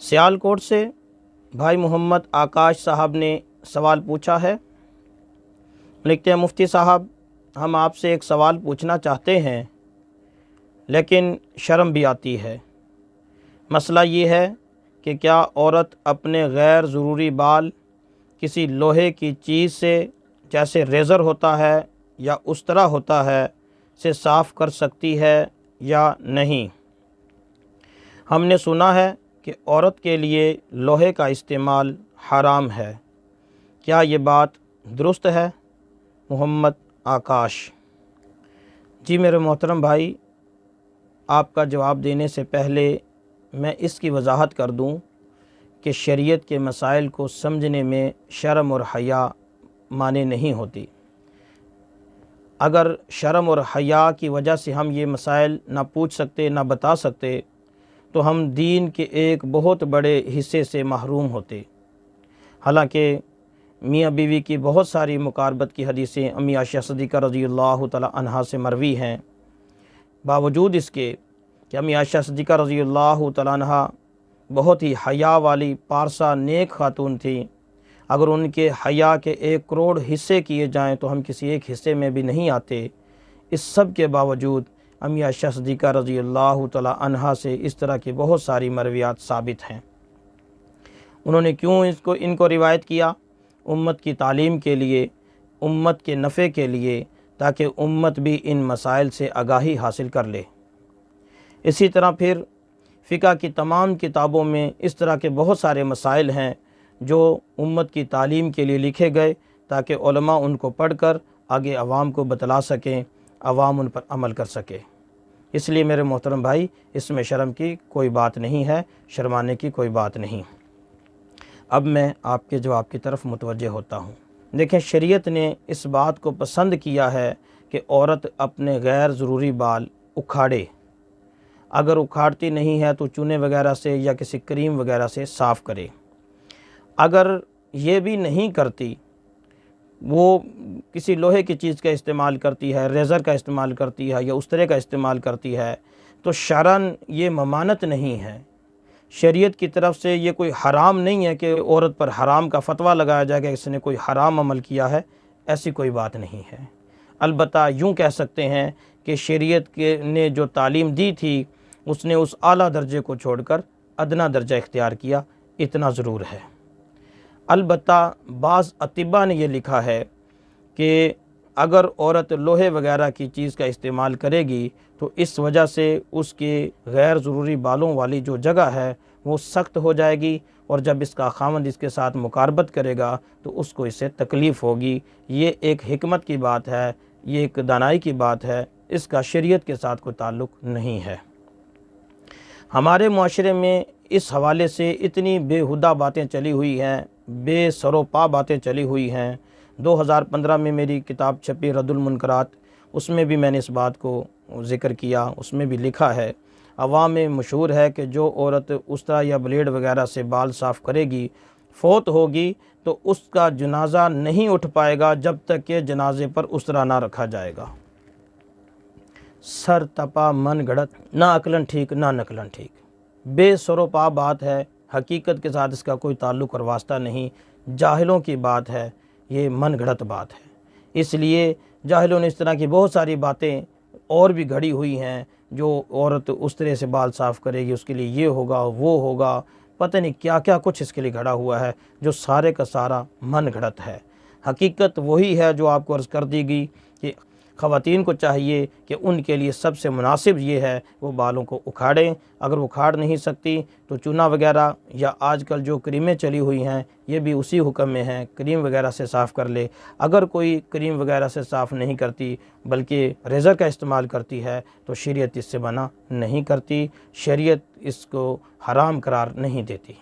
سیالکوٹ سے بھائی محمد آکاش صاحب نے سوال پوچھا ہے۔ لکھتے ہیں مفتی صاحب، ہم آپ سے ایک سوال پوچھنا چاہتے ہیں لیکن شرم بھی آتی ہے۔ مسئلہ یہ ہے کہ کیا عورت اپنے غیر ضروری بال کسی لوہے کی چیز سے جیسے ریزر ہوتا ہے یا استرا ہوتا ہے سے صاف کر سکتی ہے یا نہیں؟ ہم نے سنا ہے کہ عورت کے لیے لوہے کا استعمال حرام ہے، کیا یہ بات درست ہے؟ محمد آکاش۔ جی میرے محترم بھائی، آپ کا جواب دینے سے پہلے میں اس کی وضاحت کر دوں کہ شریعت کے مسائل کو سمجھنے میں شرم اور حیا مانے نہیں ہوتی۔ اگر شرم اور حیا کی وجہ سے ہم یہ مسائل نہ پوچھ سکتے نہ بتا سکتے تو ہم دین کے ایک بہت بڑے حصے سے محروم ہوتے۔ حالانکہ میاں بیوی کی بہت ساری مقاربت کی حدیثیں امی عائشہ صدیقہ رضی اللہ تعالی عنہا سے مروی ہیں، باوجود اس کے کہ امی عائشہ صدیقہ رضی اللہ تعالی عنہا بہت ہی حیا والی پارسا نیک خاتون تھیں۔ اگر ان کے حیا کے 1 کروڑ حصے کیے جائیں تو ہم کسی ایک حصے میں بھی نہیں آتے۔ اس سب کے باوجود امی عائشہ صدیقہ رضی اللہ تعالی عنہا سے اس طرح کی بہت ساری مرویات ثابت ہیں۔ انہوں نے کیوں ان کو روایت کیا؟ امت کی تعلیم کے لیے، امت کے نفع کے لیے، تاکہ امت بھی ان مسائل سے آگاہی حاصل کر لے۔ اسی طرح پھر فقہ کی تمام کتابوں میں اس طرح کے بہت سارے مسائل ہیں جو امت کی تعلیم کے لیے لکھے گئے تاکہ علماء ان کو پڑھ کر آگے عوام کو بتلا سکیں، عوام ان پر عمل کر سکے۔ اس لیے میرے محترم بھائی، اس میں شرم کی کوئی بات نہیں ہے، شرمانے کی کوئی بات نہیں۔ اب میں آپ کے جواب کی طرف متوجہ ہوتا ہوں۔ دیکھیں، شریعت نے اس بات کو پسند کیا ہے کہ عورت اپنے غیر ضروری بال اکھاڑے۔ اگر اکھاڑتی نہیں ہے تو چونے وغیرہ سے یا کسی کریم وغیرہ سے صاف کرے۔ اگر یہ بھی نہیں کرتی، وہ کسی لوہے کی چیز کا استعمال کرتی ہے، ریزر کا استعمال کرتی ہے یا استرے کا استعمال کرتی ہے، تو شرعاً یہ ممانعت نہیں ہے۔ شریعت کی طرف سے یہ کوئی حرام نہیں ہے کہ عورت پر حرام کا فتویٰ لگایا جائے کہ اس نے کوئی حرام عمل کیا ہے، ایسی کوئی بات نہیں ہے۔ البتہ یوں کہہ سکتے ہیں کہ شریعت نے جو تعلیم دی تھی اس نے اس اعلیٰ درجے کو چھوڑ کر ادنا درجہ اختیار کیا، اتنا ضرور ہے۔ البتہ بعض اطباء نے یہ لکھا ہے کہ اگر عورت لوہے وغیرہ کی چیز کا استعمال کرے گی تو اس وجہ سے اس کے غیر ضروری بالوں والی جو جگہ ہے وہ سخت ہو جائے گی، اور جب اس کا خاوند اس کے ساتھ مقاربت کرے گا تو اس کو اس سے تکلیف ہوگی۔ یہ ایک حکمت کی بات ہے، یہ ایک دانائی کی بات ہے، اس کا شریعت کے ساتھ کوئی تعلق نہیں ہے۔ ہمارے معاشرے میں اس حوالے سے اتنی بےہودہ باتیں چلی ہوئی ہیں، بے سر و پا باتیں چلی ہوئی ہیں۔ 2015 میں میری کتاب چھپی رد المنکرات، اس میں بھی میں نے اس بات کو ذکر کیا، اس میں بھی لکھا ہے، عوام میں مشہور ہے کہ جو عورت استرا یا بلیڈ وغیرہ سے بال صاف کرے گی، فوت ہوگی تو اس کا جنازہ نہیں اٹھ پائے گا جب تک کہ جنازے پر استرا نہ رکھا جائے گا۔ سر تپا من گھڑت، نہ عقلاً ٹھیک نہ نقلاً ٹھیک، بے سر و پا بات ہے، حقیقت کے ساتھ اس کا کوئی تعلق اور واسطہ نہیں، جاہلوں کی بات ہے، یہ من گھڑت بات ہے۔ اس لیے جاہلوں نے اس طرح کی بہت ساری باتیں اور بھی گھڑی ہوئی ہیں، جو عورت اس طرح سے بال صاف کرے گی اس کے لیے یہ ہوگا وہ ہوگا، پتہ نہیں کیا کیا کچھ اس کے لیے گھڑا ہوا ہے، جو سارے کا سارا من گھڑت ہے۔ حقیقت وہی ہے جو آپ کو عرض کر دی گئی کہ خواتین کو چاہیے کہ ان کے لیے سب سے مناسب یہ ہے وہ بالوں کو اکھاڑیں۔ اگر وہ اکھاڑ نہیں سکتی تو چونا وغیرہ یا آج کل جو کریمیں چلی ہوئی ہیں یہ بھی اسی حکم میں ہیں، کریم وغیرہ سے صاف کر لے۔ اگر کوئی کریم وغیرہ سے صاف نہیں کرتی بلکہ ریزر کا استعمال کرتی ہے تو شریعت اس سے منع نہیں کرتی، شریعت اس کو حرام قرار نہیں دیتی۔